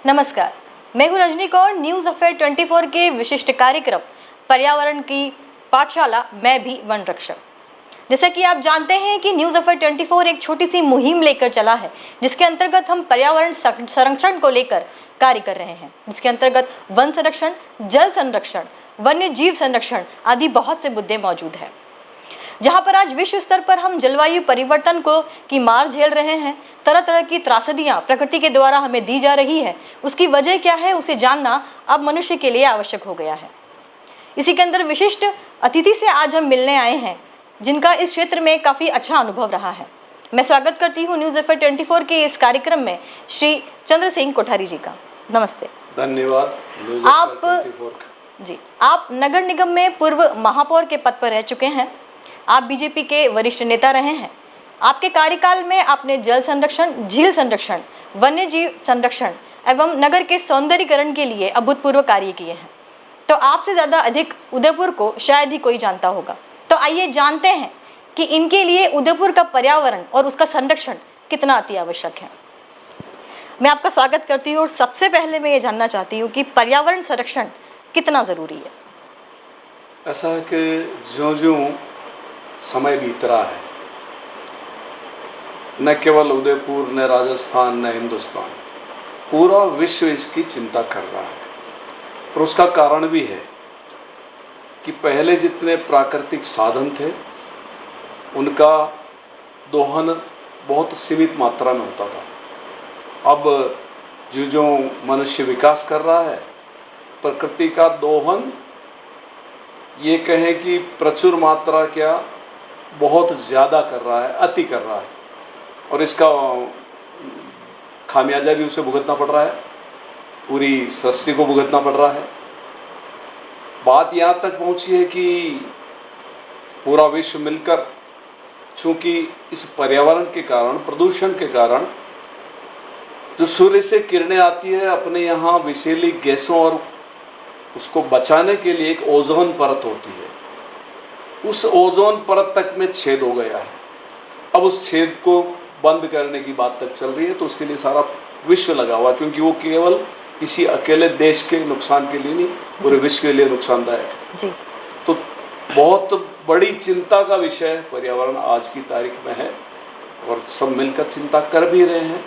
नमस्कार, मैं हूँ रजनी कौर। न्यूज़ अफेयर 24 के विशिष्ट कार्यक्रम पर्यावरण की पाठशाला मैं भी वन रक्षक। जैसा कि आप जानते हैं कि न्यूज़ अफेयर 24 एक छोटी सी मुहिम लेकर चला है, जिसके अंतर्गत हम पर्यावरण संरक्षण को लेकर कार्य कर रहे हैं, जिसके अंतर्गत वन संरक्षण, जल संरक्षण, वन्य जीव संरक्षण आदि बहुत से मुद्दे मौजूद हैं। जहां पर आज विश्व स्तर पर हम जलवायु परिवर्तन को की मार झेल रहे हैं, तरह तरह की त्रासदियां प्रकृति के द्वारा हमें दी जा रही है, उसकी वजह क्या है उसे जानना अब मनुष्य के लिए आवश्यक हो गया है। इसी के अंदर विशिष्ट अतिथि से आज हम मिलने आए हैं, जिनका इस क्षेत्र में काफी अच्छा अनुभव रहा है। मैं स्वागत करती हूँ न्यूज़ अफेयर 24 के इस कार्यक्रम में श्री चंद्र सिंह कोठारी जी का। नमस्ते। धन्यवाद। आप नगर निगम में पूर्व महापौर के पद पर रह चुके हैं। आप बीजेपी के वरिष्ठ नेता रहे हैं। आपके कार्यकाल में आपने जल संरक्षण, झील संरक्षण, वन्य जीव संरक्षण एवं नगर के सौंदर्यीकरण के लिए अभूतपूर्व कार्य किए हैं। तो आपसे ज़्यादा अधिक उदयपुर को शायद ही कोई जानता होगा। तो आइए जानते हैं कि इनके लिए उदयपुर का पर्यावरण और उसका संरक्षण कितना अति आवश्यक है। मैं आपका स्वागत करती हूँ और सबसे पहले मैं ये जानना चाहती हूँ कि पर्यावरण संरक्षण कितना ज़रूरी है। ऐसा है कि ज्यों-ज्यों समय बीत रहा है, न केवल उदयपुर, न राजस्थान, न हिंदुस्तान, पूरा विश्व इसकी चिंता कर रहा है। और उसका कारण भी है कि पहले जितने प्राकृतिक साधन थे उनका दोहन बहुत सीमित मात्रा में होता था। अब जो मनुष्य विकास कर रहा है, प्रकृति का दोहन ये कहें कि प्रचुर मात्रा क्या बहुत ज़्यादा कर रहा है, अति कर रहा है, और इसका खामियाजा भी उसे भुगतना पड़ रहा है, पूरी सृष्टि को भुगतना पड़ रहा है। बात यहाँ तक पहुँची है कि पूरा विश्व मिलकर, चूँकि इस पर्यावरण के कारण, प्रदूषण के कारण जो सूर्य से किरणें आती है, अपने यहाँ विषैली गैसों और उसको बचाने के लिए एक ओजोन परत होती है, उस ओजोन परत तक में छेद हो गया है। अब उस छेद को बंद करने की बात तक चल रही है। तो उसके लिए सारा विश्व लगा हुआ, क्योंकि वो केवल किसी अकेले देश के नुकसान के लिए नहीं, पूरे विश्व के लिए नुकसानदायक है जी। तो बहुत बड़ी चिंता का विषय पर्यावरण आज की तारीख में है, और सब मिलकर चिंता कर भी रहे हैं,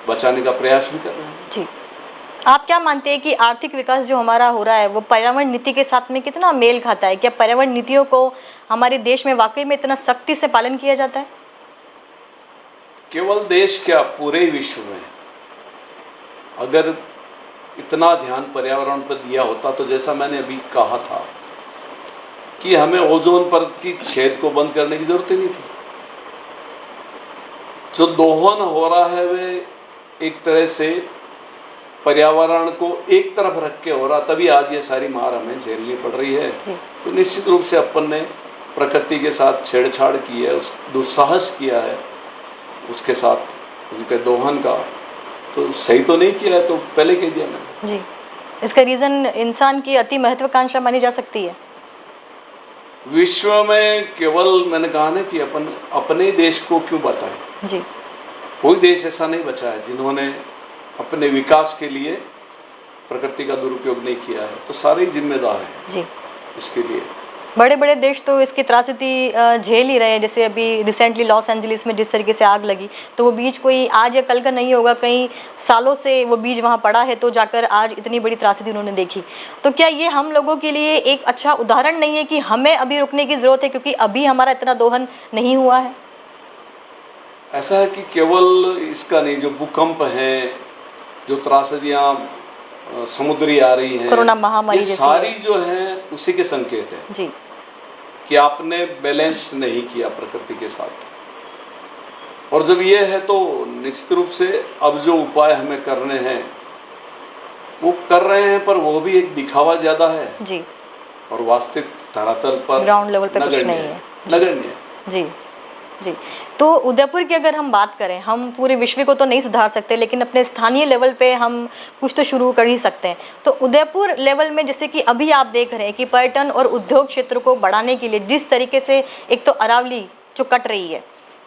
बचाने का प्रयास भी कर रहे हैं जी। आप क्या मानते हैं कि आर्थिक विकास जो हमारा हो रहा है वो पर्यावरण नीति के साथ में कितना मेल खाता है? क्या पर्यावरण नीतियों को हमारे देश में वाकई में इतना सख्ती से पालन किया जाता है? केवल देश क्या, पूरे विश्व में अगर इतना ध्यान पर्यावरण पर दिया होता, तो जैसा मैंने अभी कहा था कि हमें ओजोन परत की छेद को बंद करने की जरूरत ही नहीं थी। जो दोहन हो रहा है वे एक तरह से पर्यावरण को एक तरफ रख के हो रहा, तभी आज ये सारी मार हमें झेलनी पड़ रही है। तो निश्चित रूप से अपन ने प्रकृति के साथ छेड़छाड़ की है, उस दुस्साहस किया है उसके साथ, उनके दोहन का। तो सही तो नहीं किया है, तो पहले कह दिया मैंने जी। इसका रीज़न इंसान की अति महत्वाकांक्षा मानी जा सकती है। विश्व में केवल मैंने कहा ना कि अपन अपने देश को क्यों बताएं जी। कोई देश ऐसा नहीं बचा है जिन्होंने अपने विकास के लिए प्रकृति का दुरुपयोग नहीं किया है। तो सारे ही जिम्मेदार हैं जी इसके लिए। बड़े बड़े देश तो इसकी त्रासदी झेल ही रहे हैं। जैसे अभी रिसेंटली लॉस एंजलिस में जिस तरीके से आग लगी, तो वो बीज कोई आज या कल का नहीं होगा, कई सालों से वो बीज वहाँ पड़ा है, तो जाकर आज इतनी बड़ी त्रासदी उन्होंने देखी। तो क्या ये हम लोगों के लिए एक अच्छा उदाहरण नहीं है कि हमें अभी रुकने की ज़रूरत है, क्योंकि अभी हमारा इतना दोहन नहीं हुआ है? ऐसा है कि केवल इसका नहीं, जो भूकंप हैं, जो त्रासदियाँ समुद्री आ रही हैं, कोरोना महामारी, ये सारी जो हैं उसी के संकेत हैं जी, कि आपने बैलेंस नहीं किया प्रकृति के साथ। और जब ये है तो निश्चित रूप से अब जो उपाय हमें करने हैं वो कर रहे हैं, पर वो भी एक दिखावा ज़्यादा है जी, और वास्तविक धरातल पर ग्राउंड लेवल पे कुछ नहीं है, नगण्य जी जी। तो उदयपुर की अगर हम बात करें, हम पूरे विश्व को तो नहीं सुधार सकते, लेकिन अपने स्थानीय लेवल पे हम कुछ तो शुरू कर ही सकते हैं। तो उदयपुर लेवल में जैसे कि अभी आप देख रहे हैं कि पर्यटन और उद्योग क्षेत्र को बढ़ाने के लिए जिस तरीके से एक तो अरावली जो कट रही है,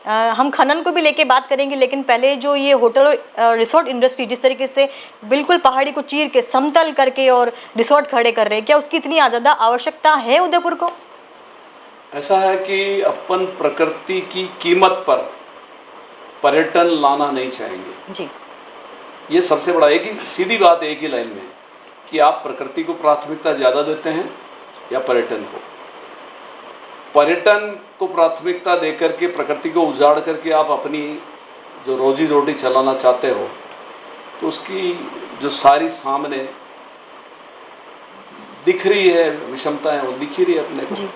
हम खनन को भी लेके बात करेंगे, लेकिन पहले जो ये होटल और रिसोर्ट इंडस्ट्री जिस तरीके से बिल्कुल पहाड़ी को चीर के समतल करके और रिसोर्ट खड़े कर रहे हैं, क्या उसकी इतनी ज़्यादा आवश्यकता है उदयपुर को? ऐसा है कि अपन प्रकृति की कीमत पर पर्यटन लाना नहीं चाहेंगे जी ये सबसे बड़ा, एक ही सीधी बात एक ही लाइन में कि आप प्रकृति को प्राथमिकता ज़्यादा देते हैं या पर्यटन को। पर्यटन को प्राथमिकता देकर के प्रकृति को उजाड़ करके आप अपनी जो रोजी रोटी चलाना चाहते हो, तो उसकी जो सारी सामने दिख रही है विषमताएं, वो दिख ही रही है अपने को। जी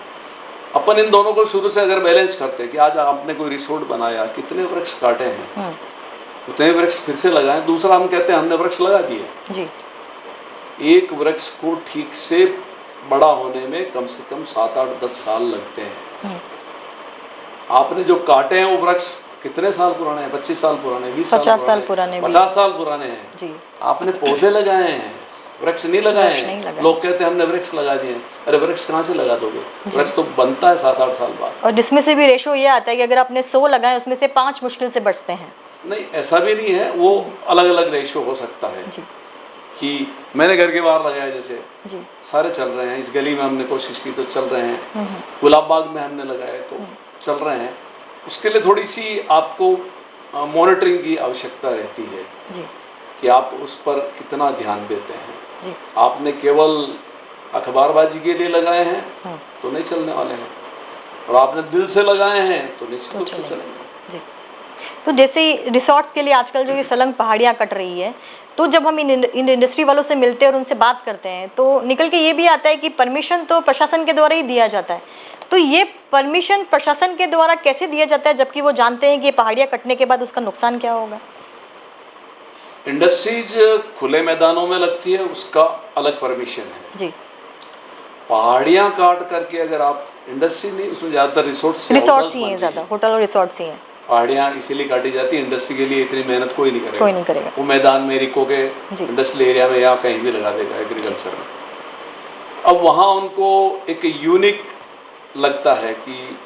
अपन इन दोनों को शुरू से अगर बैलेंस करते हैं कि आज आपने कोई रिसोर्ट बनाया, कितने वृक्ष काटे हैं, उतने वृक्ष फिर से लगाएं। दूसरा, हम कहते हैं हमने वृक्ष लगा दिए, जी एक वृक्ष को ठीक से बड़ा होने में कम से कम 7, 8, 10 साल लगते हैं। आपने जो काटे हैं वो वृक्ष कितने साल पुराने हैं? 25 साल पुराने, 20 साल पुराने, 50 साल पुराने हैं। जी आपने पौधे लगाए हैं, वृक्ष नहीं लगाए हैं। लोग कहते हैं हमने वृक्ष लगा दिए। अरे वृक्ष कहाँ से लगा दोगे? वृक्ष तो बनता है 7, 8 साल बाद। और जिसमें से भी रेशो ये आता है कि अगर आपने 100 लगाए उसमें से 5 मुश्किल से बचते हैं। नहीं, ऐसा भी नहीं है, वो अलग अलग रेशो हो सकता है। जी कि मैंने घर के बाहर लगाया, जैसे जी सारे चल रहे हैं, इस गली में हमने कोशिश की तो चल रहे हैं, गुलाब बाग में हमने लगाए तो चल रहे हैं। उसके लिए थोड़ी सी आपको मॉनिटरिंग की आवश्यकता रहती है जी कि आप उस पर कितना ध्यान देते हैं। जी आपने केवल अखबारबाजी के लिए लगाए हैं तो नहीं चलने वाले हैं, और आपने दिल से लगाए हैं तो निश्चित रूप से चलेंगे। जी तो जैसे रिसोर्ट्स के लिए आजकल जो ये सलंग पहाड़ियाँ कट रही है, तो जब हम इन इंडस्ट्री वालों से मिलते हैं और उनसे बात करते हैं तो निकल के ये भी आता है कि परमिशन तो प्रशासन के द्वारा ही दिया जाता है। तो ये परमिशन प्रशासन के द्वारा कैसे दिया जाता है, जबकि वो जानते हैं कि ये पहाड़ियाँ कटने के बाद उसका नुकसान क्या होगा? इंडस्ट्रीज खुले मैदानों में लगती है, उसका अलग परमिशन है। जी पहाड़ियाँ काट करके अगर आप, इंडस्ट्री नहीं, उसमें ज़्यादातर रिसोर्ट्स ही हैं, ज़्यादा होटल और रिसोर्ट्स ही हैं। पहाड़ियाँ इसीलिए काटी जाती है, इंडस्ट्री के लिए इतनी मेहनत कोई नहीं करेगा। वो मैदान में रिको के इंडस्ट्रियल एरिया में या कहीं भी लगा देगा एग्रीकल्चर में। अब वहाँ उनको एक यूनिक लगता है कि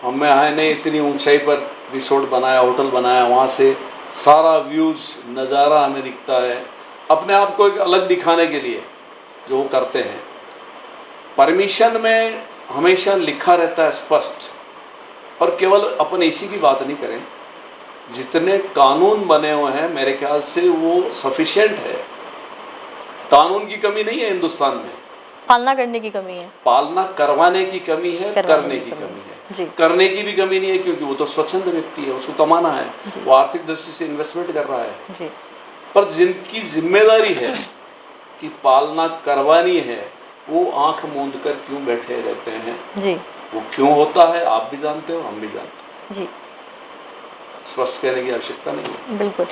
हमने इतनी ऊंचाई पर रिसोर्ट बनाया, होटल बनाया, वहाँ से सारा व्यूज़ नज़ारा हमें दिखता है। अपने आप को एक अलग दिखाने के लिए जो वो करते हैं। परमिशन में हमेशा लिखा रहता है स्पष्ट, और केवल अपन इसी की बात नहीं करें, जितने कानून बने हुए हैं मेरे ख्याल से वो सफिशिएंट है। कानून की कमी नहीं है हिंदुस्तान में, पालना करने की कमी है, पालना करवाने की कमी है, करने की कमी है। जी। करने की भी कमी नहीं है, क्योंकि वो तो स्वच्छंद व्यक्ति है, उसको कमाना है, वो आर्थिक दृष्टि से इन्वेस्टमेंट कर रहा है। जी। पर जिनकी जिम्मेदारी है कि पालना करवानी है, वो आंख मूंद कर क्यों बैठे रहते हैं? जी। वो क्यों होता है आप भी जानते हो, हम भी जानते हैं। जी। स्पष्ट कहने की आवश्यकता नहीं है। बिल्कुल।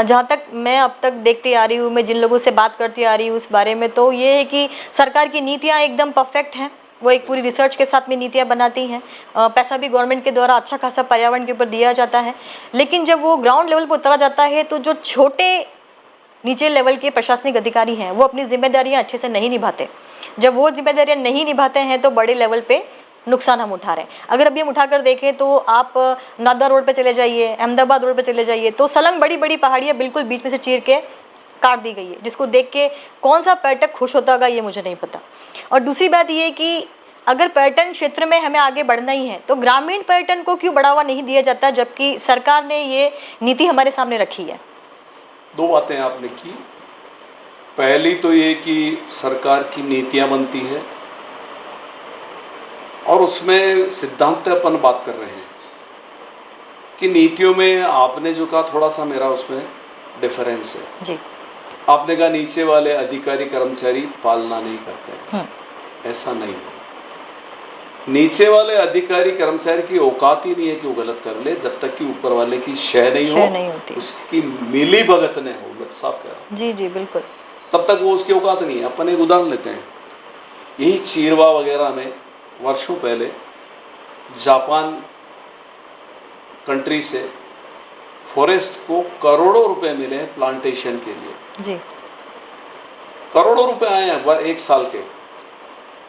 जहाँ तक मैं अब तक देखती आ रही हूँ, मैं जिन लोगों से बात करती आ रही हूँ उस बारे में, तो ये है कि सरकार की नीतियाँ एकदम परफेक्ट हैं। वो एक पूरी रिसर्च के साथ में नीतियाँ बनाती हैं। पैसा भी गवर्नमेंट के द्वारा अच्छा खासा पर्यावरण के ऊपर दिया जाता है। लेकिन जब वो ग्राउंड लेवल पर उतरा जाता है तो जो छोटे नीचे लेवल के प्रशासनिक अधिकारी हैं वो अपनी जिम्मेदारियाँ अच्छे से नहीं निभाते। जब वो जिम्मेदारियाँ नहीं निभाते हैं तो बड़े लेवल पे नुकसान हम उठा रहे हैं। अगर अभी हम उठाकर देखें तो आप नागदा रोड पे चले जाइए, अहमदाबाद रोड पे चले जाइए, तो सलंग बड़ी बड़ी पहाड़ियाँ बिल्कुल बीच में से चीर के काट दी गई है, जिसको देख के कौन सा पर्यटक खुश होता होगा ये मुझे नहीं पता। और दूसरी बात ये कि अगर पर्यटन क्षेत्र में हमें आगे बढ़ना ही है तो ग्रामीण पर्यटन को क्यों बढ़ावा नहीं दिया जाता, जबकि सरकार ने ये नीति हमारे सामने रखी है? दो बातें आपने की। पहली तो ये कि सरकार की नीतियाँ बनती है और उसमें सिद्धांत अपन बात कर रहे हैं कि नीतियों में आपने जो कहा थोड़ा सा मेरा उसमें डिफरेंस है। जी। आपने कहा नीचे वाले अधिकारी कर्मचारी पालना नहीं करते हैं। ऐसा नहीं है। नीचे वाले अधिकारी कर्मचारी की औकात ही नहीं है कि वो गलत कर ले, जब तक कि ऊपर वाले की शय नहीं हो, उसकी मिली भगत नहीं हो। मैं तो साफ कह रहा हूँ। जी जी बिल्कुल। तब तक वो उसकी औकात नहीं है। अपन एक उदाहरण लेते हैं, यही चीरवा वगैरह में वर्षों पहले जापान कंट्री से फॉरेस्ट को करोड़ों रुपए मिले हैं प्लांटेशन के लिए। जी। करोड़ों रुपए आए हैं एक साल के।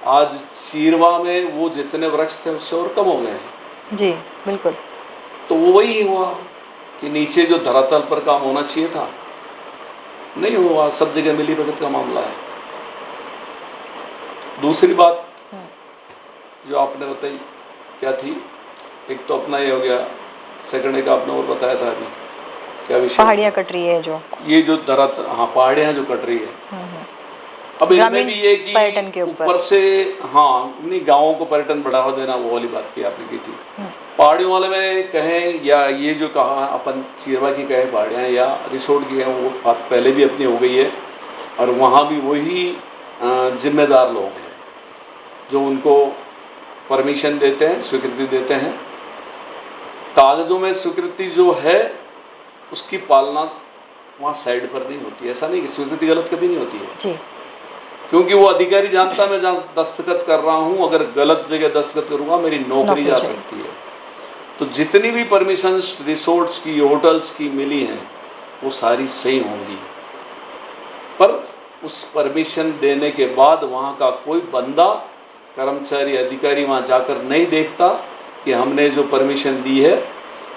आज चीरवा में वो जितने वृक्ष थे उससे और कम हो गए हैं। जी बिल्कुल। तो वो वही हुआ कि नीचे जो धरातल पर काम होना चाहिए था नहीं हुआ, सब जगह मिली भगत का मामला है। दूसरी बात जो आपने बताई क्या थी, एक तो अपना ये हो गया, सेकंड एक आपने और बताया था अभी क्या विषय, पहाड़ियाँ कट रही है जो, ये जो धरातल, हाँ पहाड़ियाँ जो कट रही है। अब इनमें भी ये कि पर्यटन के ऊपर से, हाँ नहीं गाँवों को पर्यटन बढ़ावा देना, वो वाली बात भी आपने की थी। पहाड़ियों वाले में कहें या ये जो कहा अपन चीरवा की कहें पहाड़ियाँ या रिसोर्ट की कहें, वो बात पहले भी अपनी हो गई है। और वहाँ भी वही जिम्मेदार लोग हैं जो उनको परमिशन देते हैं, स्वीकृति देते हैं। कागज़ों में स्वीकृति जो है उसकी पालना वहाँ साइड पर नहीं होती है। ऐसा नहीं कि स्वीकृति गलत कभी नहीं होती है जी, क्योंकि वो अधिकारी जानता मैं जहाँ दस्तखत कर रहा हूँ, अगर गलत जगह दस्तखत करूँगा मेरी नौकरी जा सकती है। तो जितनी भी परमिशन रिसोर्ट्स की, होटल्स की मिली हैं वो सारी सही होंगी, पर उस परमिशन देने के बाद वहाँ का कोई बंदा, कर्मचारी, अधिकारी वहाँ जाकर नहीं देखता कि हमने जो परमिशन दी है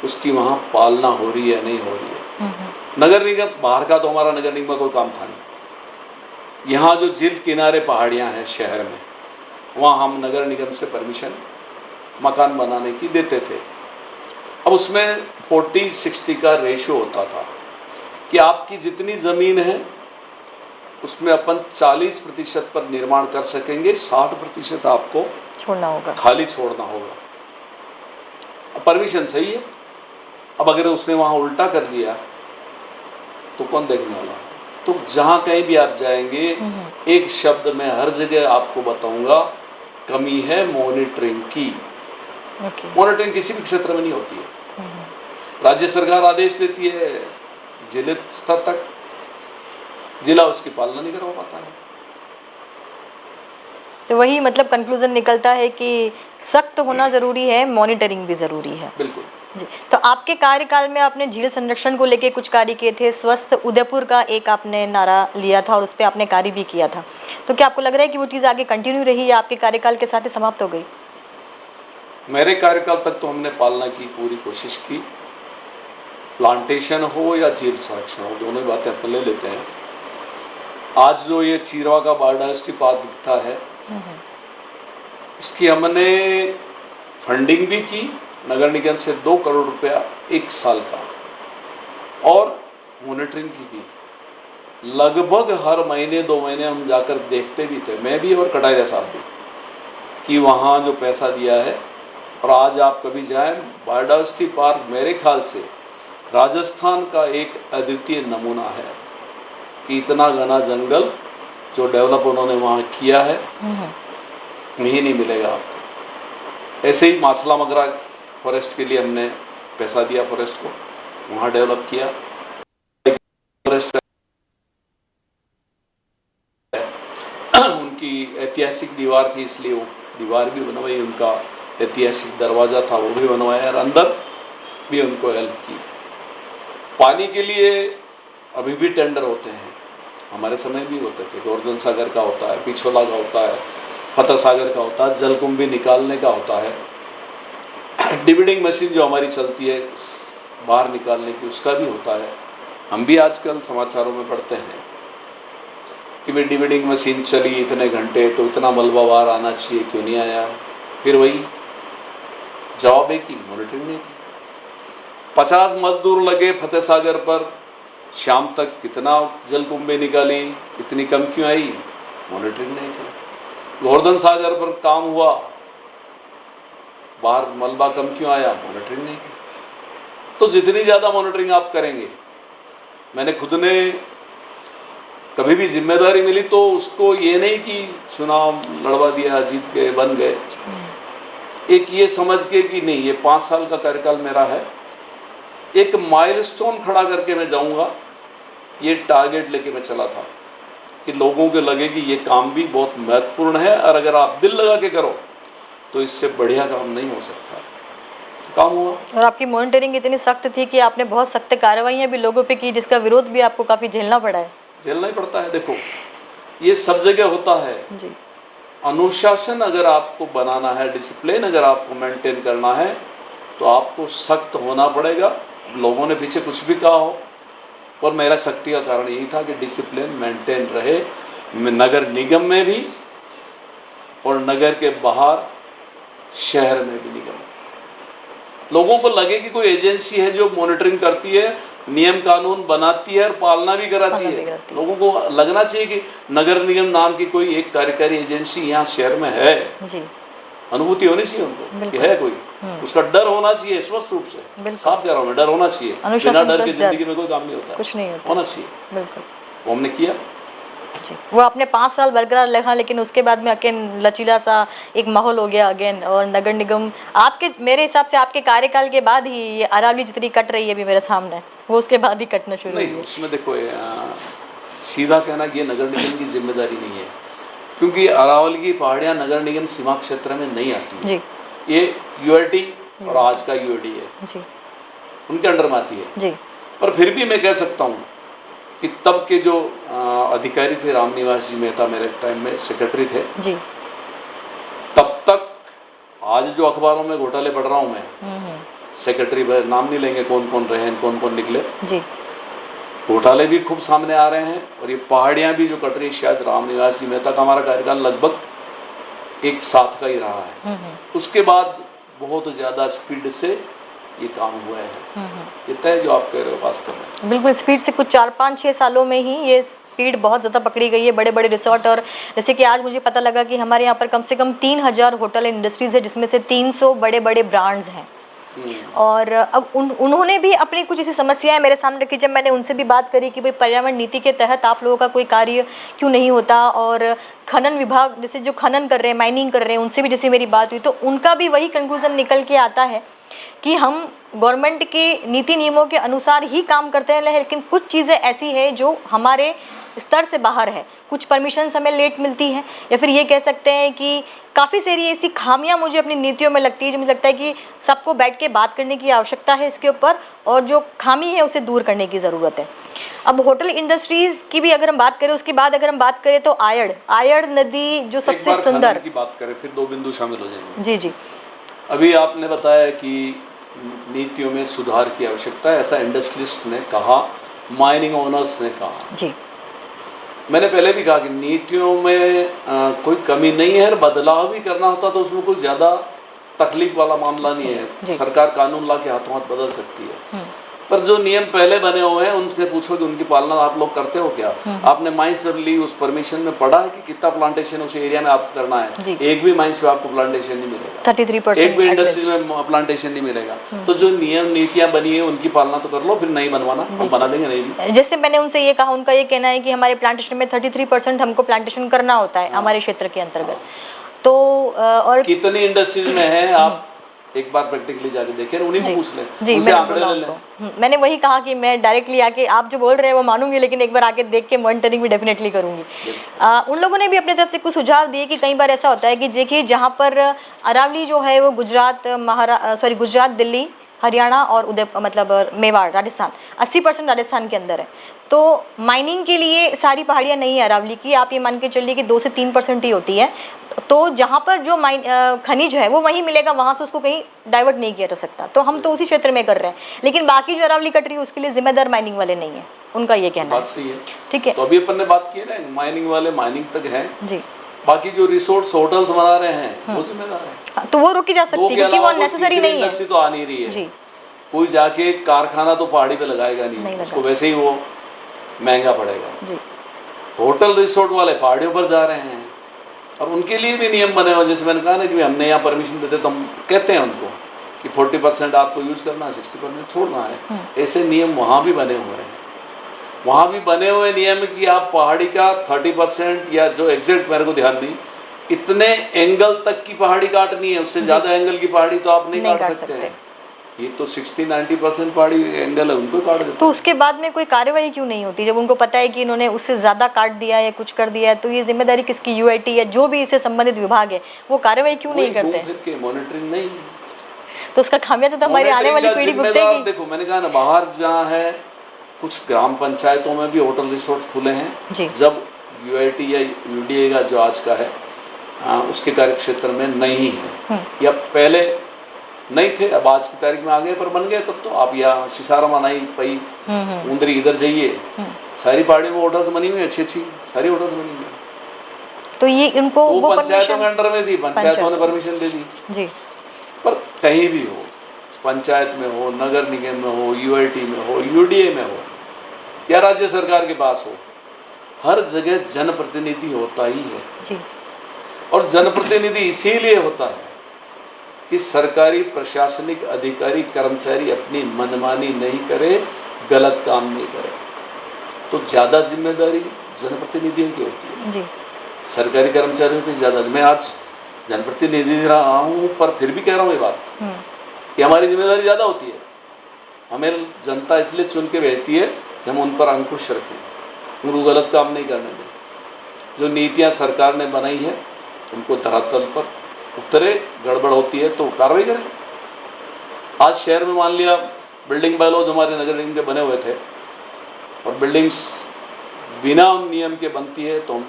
उसकी वहाँ पालना हो रही है नहीं हो रही है। नगर निगम बाहर का तो हमारा नगर निगम का कोई काम था नहीं। यहाँ जो झील किनारे पहाड़ियाँ हैं शहर में, वहाँ हम नगर निगम से परमिशन मकान बनाने की देते थे। अब उसमें 40-60 का रेशियो होता था कि आपकी जितनी ज़मीन है उसमें अपन 40% पर निर्माण कर सकेंगे, 60% आपको छोड़ना होगा, खाली छोड़ना होगा। अब परमिशन सही है, अब अगर उसने वहाँ उल्टा कर दिया तो कौन देखने वाला। तो जहाँ कहीं भी आप जाएंगे एक शब्द मैं हर जगह आपको बताऊंगा, कमी है मॉनिटरिंग की। मॉनिटरिंग किसी भी क्षेत्र में नहीं होती है। राज्य सरकार आदेश देती है जिले स्तर तक, जिला उसकी पालना नहीं करवा पाता है। तो वही मतलब कंक्लूजन निकलता है कि सख्त होना जरूरी है, मॉनिटरिंग भी जरूरी है। बिल्कुल जी। तो आपके कार्यकाल में आपने झील संरक्षण को लेके कुछ कार्य किए थे, स्वस्थ उदयपुर का एक आपने नारा लिया था और उस पर आपने कार्य भी किया था। तो क्या आपको लग रहा है कि वो चीज़ आगे कंटिन्यू रही या आपके कार्यकाल के साथ ही समाप्त हो गई? मेरे कार्यकाल तक तो हमने पालना की पूरी कोशिश की। प्लांटेशन हो या झील संरक्षण हो, दोनों बातें अपन ले लेते हैं। आज जो ये चीरवा का बायोडायवर्सिटी पार्क दिखता है उसकी हमने फंडिंग भी की नगर निगम से 2 करोड़ रुपया 1 साल का, और मॉनिटरिंग की भी। लगभग हर महीने 2 महीने हम जाकर देखते भी थे, मैं भी और कटारिया साहब भी, कि वहाँ जो पैसा दिया है। और आज आप कभी जाएं, बायोडायवर्सिटी पार्क मेरे ख्याल से राजस्थान का एक अद्वितीय नमूना है कि इतना घना जंगल जो डेवलप उन्होंने वहाँ किया है कहीं नहीं मिलेगा आपको। ऐसे ही माछला मगरा फॉरेस्ट के लिए हमने पैसा दिया, फॉरेस्ट को वहाँ डेवलप किया। फॉरेस्ट उनकी ऐतिहासिक दीवार थी इसलिए वो दीवार भी बनवाई, उनका ऐतिहासिक दरवाज़ा था वो भी बनवाया, और अंदर भी उनको हेल्प की। पानी के लिए अभी भी टेंडर होते हैं, हमारे समय भी होते थे। गोवर्धन सागर का होता है, पिछोला का होता है, फतेह सागर का होता है, जलकुंभी निकालने का होता है। डिविडिंग मशीन जो हमारी चलती है बाहर निकालने की, उसका भी होता है। हम भी आजकल समाचारों में पढ़ते हैं कि भाई डिविडिंग मशीन चली इतने घंटे तो इतना मलबा बाहर आना चाहिए, क्यों नहीं आया। फिर वही जवाब है कि मॉनिटरिंग नहीं की। 50 मजदूर लगे फतेह सागर पर, शाम तक कितना जलकुंभी निकाली, इतनी कम क्यों आई, मॉनिटरिंग नहीं की। गोवर्धन सागर पर काम हुआ, बाहर मलबा कम क्यों आया, मॉनिटरिंग नहीं की। तो जितनी ज़्यादा मॉनिटरिंग आप करेंगे, मैंने खुद ने कभी भी जिम्मेदारी मिली तो उसको ये नहीं कि चुनाव लड़वा दिया, जीत गए, बन गए। एक ये समझ के कि नहीं, ये 5 साल का कार्यकाल मेरा है, एक माइलस्टोन खड़ा करके मैं जाऊंगा, ये टारगेट लेके मैं चला था कि लोगों को लगे कि ये काम भी बहुत महत्वपूर्ण है, और अगर आप दिल लगा के करो तो इससे बढ़िया काम नहीं हो सकता। काम हुआ। और आपकी मॉनिटरिंग इतनी सख्त थी कि आपने बहुत सख्त कार्रवाइयाँ भी लोगों पे की, जिसका विरोध भी आपको काफ़ी झेलना पड़ा है। झेलना ही पड़ता है। देखो, ये सब जगह होता है जी। अनुशासन अगर आपको बनाना है, डिसिप्लिन अगर आपको मेंटेन करना है, तो आपको सख्त होना पड़ेगा। लोगों ने पीछे कुछ भी कहा हो, और मेरा सख्ती का कारण यही था कि डिसिप्लिन मेंटेन रहे नगर निगम में भी और नगर के बाहर शहर में भी। निगम लोगों को लगे कि कोई एजेंसी है जो मॉनिटरिंग करती है, नियम कानून बनाती है और पालना भी कराती है। लोगों को लगना चाहिए कि नगर निगम नाम की कोई एक कार्यकारी एजेंसी यहाँ शहर में है जी। अनुभूति होनी चाहिए उनको कि है कोई, उसका डर होना चाहिए स्पष्ट रूप से। साफ कह रहा हूँ मैं, डर होना चाहिए। बिना डर के जिंदगी में कोई काम नहीं होता, कुछ नहीं होता, होना चाहिए। बिल्कुल वो हमने किया जी। वो आपने 5 साल बरकरार रखा, लेकिन उसके बाद में अगेन लचीला सा एक माहौल हो गया अगेन। और नगर निगम आपके, मेरे हिसाब से आपके कार्यकाल के बाद ही ये अरावली जितनी कट रही है अभी मेरे सामने, वो उसके बाद ही कटना शुरू हुई नहीं। है। उसमें देखो सीधा कहना कि ये नगर निगम की जिम्मेदारी नहीं है, क्योंकि अरावली की पहाड़ियाँ नगर निगम सीमा क्षेत्र में नहीं आती जी। ये यूआईटी और आज का यूआईडी है जी, उनके अंडर में आती है जी। पर फिर भी मैं कह सकता हूँ कि तब के जो अधिकारी थे, रामनिवास जी मेहता मेरे टाइम में सेक्रेटरी थे जी। तब तक आज जो अखबारों में घोटाले पढ़ रहा हूँ मैं, सेक्रेटरी नाम नहीं लेंगे कौन कौन रहे हैं, कौन कौन निकले जी। घोटाले भी खूब सामने आ रहे हैं। और ये पहाड़ियाँ भी जो कट रही, शायद रामनिवास जी मेहता का हमारा कार्यकाल लगभग एक साथ का ही रहा है। उसके बाद बहुत ज़्यादा स्पीड से ये काम हुआ है। ये तय जो आप कह रहे हो वास्तव में बिल्कुल स्पीड से, कुछ 4-5-6 सालों में ही ये स्पीड बहुत ज़्यादा पकड़ी गई है। बड़े बड़े रिसोर्ट, और जैसे कि आज मुझे पता लगा कि हमारे यहाँ पर कम से कम 3000 होटल इंडस्ट्रीज़ है, जिसमें से 300 बड़े बड़े ब्रांड्स हैं। और अब उन्होंने भी अपनी कुछ ऐसी समस्याएं मेरे सामने रखी। जब मैंने उनसे भी बात करी कि भाई पर्यावरण नीति के तहत आप लोगों का कोई कार्य क्यों नहीं होता, और खनन विभाग जैसे जो खनन कर रहे हैं, माइनिंग कर रहे हैं, उनसे भी जैसे मेरी बात हुई, तो उनका भी वही कंक्लूजन निकल के आता है कि हम गवर्नमेंट के नीति नियमों के अनुसार ही काम करते हैं, लेकिन कुछ चीज़ें ऐसी है जो हमारे स्तर से बाहर है। कुछ परमिशंस हमें लेट मिलती हैं, या फिर ये कह सकते हैं कि काफ़ी सारी ऐसी खामियां मुझे अपनी नीतियों में लगती है, जो मुझे लगता है कि सबको बैठ के बात करने की आवश्यकता है इसके ऊपर, और जो खामी है उसे दूर करने की ज़रूरत है। अब होटल इंडस्ट्रीज़ की भी अगर हम बात करें, उसके बाद अगर हम बात करें तो आयड़ नदी जो सबसे सुंदर की बात करें, फिर 2 बिंदु शामिल हो जाएंगे। जी जी। अभी आपने बताया कि नीतियों में सुधार की आवश्यकता है, ऐसा इंडस्ट्रियलिस्ट ने कहा, माइनिंग ओनर्स ने कहा जी। मैंने पहले भी कहा कि नीतियों में कोई कमी नहीं है, बदलाव भी करना होता तो उसमें कोई ज़्यादा तकलीफ वाला मामला नहीं है। सरकार कानून ला के हाथों हाथ बदल सकती है, पर जो नियम पहले बने हुए हैं उनसे पूछो कि उनकी पालना आप लोग करते हो क्या? आपने माइंस ली, उस परमिशन में पढ़ा है कि कितना प्लांटेशन उस एरिया में आपको करना है? एक भी माइंस पे आपको प्लांटेशन नहीं मिलेगा, 33%। एक भी इंडस्ट्रीज में प्लांटेशन नहीं मिलेगा। तो जो नियम नीतियाँ बनी है उनकी पालना तो कर लो, फिर नहीं बनवाना, हम बना देंगे नहीं भी। जैसे मैंने उनसे ये कहा, उनका ये कहना है कि हमारे प्लांटेशन में 33% हमको प्लांटेशन करना होता है हमारे क्षेत्र के अंतर्गत। तो और कितनी इंडस्ट्रीज में है आप एक बार प्रैक्टिकली जाके देखें, उन्हीं को पूछ लें, जी। उनसे आंकड़े ले लें। मैंने वही कहा कि मैं डायरेक्टली आके, आप जो बोल रहे हैं वो मानूंगी, लेकिन एक बार आके देख के मॉनिटरिंग भी डेफिनेटली करूंगी। उन लोगों ने भी अपनी तरफ से कुछ सुझाव दिए कि कई बार ऐसा होता है कि देखिए जहाँ पर अरावली जो है वो गुजरात, दिल्ली, हरियाणा और मतलब मेवाड़, राजस्थान, 80% राजस्थान के अंदर है। तो माइनिंग के लिए सारी पहाड़ियाँ नहीं है अरावली की, आप ये मान के चलिए कि 2 से 3% ही होती है। तो जहाँ पर जो खनिज है वो वहीं मिलेगा, वहाँ से उसको कहीं डाइवर्ट नहीं किया जा सकता। तो हम तो उसी क्षेत्र में कर रहे हैं, लेकिन बाकी जो अरावली कट रही है उसके लिए जिम्मेदार माइनिंग वाले नहीं है, उनका ये कहना है। बात सही है, ठीक है। तो अभी अपन ने बात की ना, माइनिंग वाले माइनिंग तक हैं जी, बाकी जो रिसोर्ट्स होटल्स बना रहे हैं वो जिम्मेदार है। हाँ, तो वो रोकी जा सकती है क्योंकि वो नेसेसरी नहीं है। तो आ नहीं रही है जी। कोई जाके कारखाना तो पहाड़ी पे लगाएगा नहीं, उसको वैसे ही वो महंगा पड़ेगा जी। होटल रिसोर्ट वाले पहाड़ियों पर जा रहे हैं और उनके लिए भी नियम बने हुए, जैसे मैंने कहा ना कि हमने यहाँ परमिशन देते तो हम कहते हैं उनको कि 40% आपको यूज करना है, 60% छोड़ना है। ऐसे नियम वहाँ भी बने हुए हैं, वहाँ भी बने हुए नियम कि आप पहाड़ी का 30% या जो एग्जैक्ट मेरे को ध्यान नहीं, इतने एंगल तक की पहाड़ी काटनी है, उससे ज़्यादा एंगल की पहाड़ी तो आप नहीं काट सकते हैं। ये तो 60-90% पहाड़ी एंगल है, उनको काट देते। तो उसके बाद में कोई कार्रवाई क्यों नहीं होती? जब उनको पता है कि इन्होंने उससे ज़्यादा काट दिया या कुछ कर दिया है, तो ये जिम्मेदारी किसकी? यूआईटी या जो भी इससे संबंधित विभाग है वो कार्रवाई क्यों नहीं करते? फिर के मॉनिटरिंग नहीं, तो उसका खामियाजा तो हमारी आने वाली पीढ़ी भुगतेगी। देखो मैंने कहा ना, बाहर जहाँ है कुछ ग्राम पंचायतों में भी होटल रिसोर्ट खुले हैं, जब यूआईटी या यूडीए का जो आज का है उसके कार्य क्षेत्र में नहीं है या पहले नहीं थे, अब आज की तारीख में आ गए पर बन गए। तब तो आप यहाँ सिसारा मनाई पई उंदरी इधर जाइए, सारी पहाड़ियों में होटल्स बनी हुई अच्छी अच्छी, सारी होटल्स बनी हुई। तो ये इनको तो वो पंचायतों परमिशन के अंडर में थी, पंचायतों ने परमिशन दे दी। जी पर कहीं भी हो, पंचायत में हो, नगर निगम में हो, यूआईटी में हो, यूडीए में हो या राज्य सरकार के पास हो, हर जगह जनप्रतिनिधि होता ही है। जी और जनप्रतिनिधि इसीलिए होता है कि सरकारी प्रशासनिक अधिकारी कर्मचारी अपनी मनमानी नहीं करे, गलत काम नहीं करे। तो ज़्यादा जिम्मेदारी जनप्रतिनिधियों की होती है, जी सरकारी कर्मचारियों की ज़्यादा। मैं आज जनप्रतिनिधि रहा हूँ पर फिर भी कह रहा हूँ ये बात कि हमारी जिम्मेदारी ज़्यादा होती है। हमें जनता इसलिए चुन के भेजती है कि हम उन पर अंकुश रखें, उनको गलत काम नहीं करने दें। जो नीतियाँ सरकार ने बनाई है उनको धरातल पर उतरे, गड़बड़ होती है तो कार्रवाई करें। आज शहर में मान लिया बिल्डिंग बायलॉज हमारे नगर निगम के बने हुए थे और बिल्डिंग्स बिना नियम के बनती है तो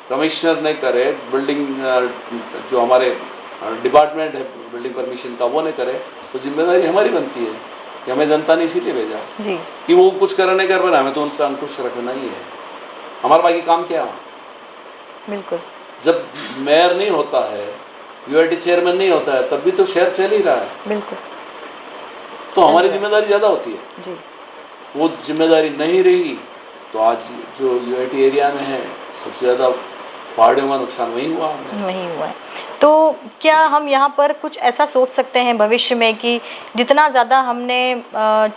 कमिश्नर ने करे, बिल्डिंग जो हमारे डिपार्टमेंट है बिल्डिंग परमिशन का वो ने करे, तो जिम्मेदारी हमारी बनती है कि हमें जनता ने इसीलिए भेजा जी कि वो कुछ कर नहीं कर पाए, हमें तो उन पर अंकुश रखना ही है। हमारा बाकी काम क्या है? बिल्कुल जब मेयर नहीं होता है, यूआईटी चेयरमैन नहीं होता है, तब भी तो शहर चल ही रहा है। बिल्कुल तो हमारी जिम्मेदारी ज़्यादा होती है। जी वो जिम्मेदारी नहीं रही तो आज जो यूआईटी एरिया में है सबसे ज़्यादा पहाड़ियों का नुकसान वही हुआ हमने। वही हुआ है। तो क्या हम यहाँ पर कुछ ऐसा सोच सकते हैं भविष्य में कि जितना ज़्यादा हमने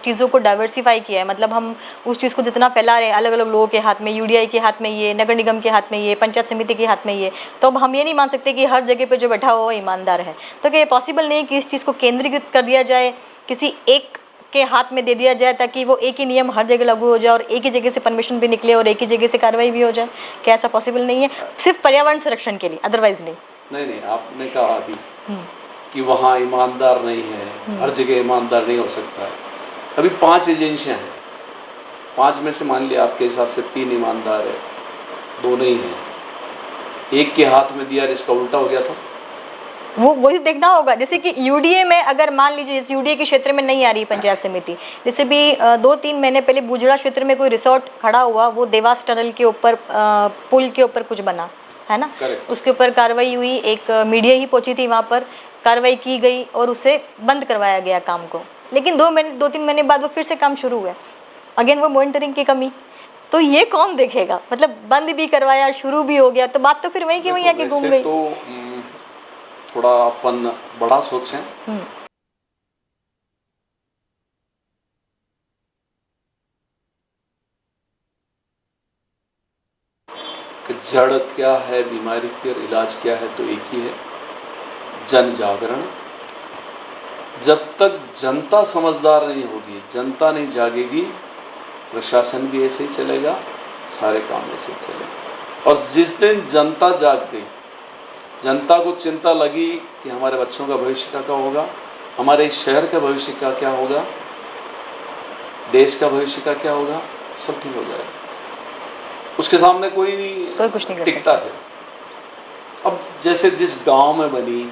चीज़ों को डाइवर्सिफाई किया है, मतलब हम उस चीज़ को जितना फैला रहे हैं अलग अलग लोगों के हाथ में, यूडीआई के हाथ में ये, नगर निगम के हाथ में ये, पंचायत समिति के हाथ में ये, तो अब हम ये नहीं मान सकते कि हर जगह पे जो बैठा हुआ वो ईमानदार है। तो क्या ये पॉसिबल नहीं कि इस चीज़ को केंद्रीकृत कर दिया जाए, किसी एक के हाथ में दे दिया जाए, ताकि वो एक ही नियम हर जगह लागू हो जाए और एक ही जगह से परमिशन भी निकले और एक ही जगह से कार्रवाई भी हो जाए? क्या ऐसा पॉसिबल नहीं है सिर्फ पर्यावरण संरक्षण के लिए, अदरवाइज नहीं? नहीं, आपने कहा अभी कि वहाँ ईमानदार नहीं है, हर जगह ईमानदार नहीं हो सकता है। अभी 5 एजेंसियाँ हैं, 5 में से मान लिया आपके हिसाब से 3 ईमानदार है, 2 नहीं है, एक के हाथ में दिया, इसका उल्टा हो गया था। वो वही देखना होगा। जैसे कि यूडीए में अगर मान लीजिए इस यूडीए के क्षेत्र में नहीं आ रही पंचायत समिति, जैसे भी 2-3 महीने पहले बुजड़ा क्षेत्र में कोई रिसोर्ट खड़ा हुआ, वो देवास टनल के ऊपर पुल के ऊपर कुछ बना है ना, उसके ऊपर कार्रवाई हुई, एक मीडिया ही पहुंची थी वहाँ पर, कार्रवाई की गई और उसे बंद करवाया गया काम को। लेकिन 2-3 महीने बाद वो फिर से काम शुरू हुआ, अगेन वो मॉनिटरिंग की कमी। तो ये कौन देखेगा? मतलब बंद भी करवाया, शुरू भी हो गया, तो बात तो फिर वहीं की वहीं आके घूम गई। तो थोड़ा अपन बड़ा सोचें। कि जड़ क्या है बीमारी की और इलाज क्या है, तो एक ही है, जन जागरण। जब तक जनता समझदार नहीं होगी, जनता नहीं जागेगी, प्रशासन भी ऐसे ही चलेगा, सारे काम ऐसे ही चलेंगे। और जिस दिन जनता जाग गई, जनता को चिंता लगी कि हमारे बच्चों का भविष्य का क्या होगा, हमारे इस शहर का भविष्य का क्या होगा, देश का भविष्य का क्या होगा, सब ठीक हो जाएगा। उसके सामने कोई कुछ नहीं टिकता है। अब जैसे जिस गांव में बनी,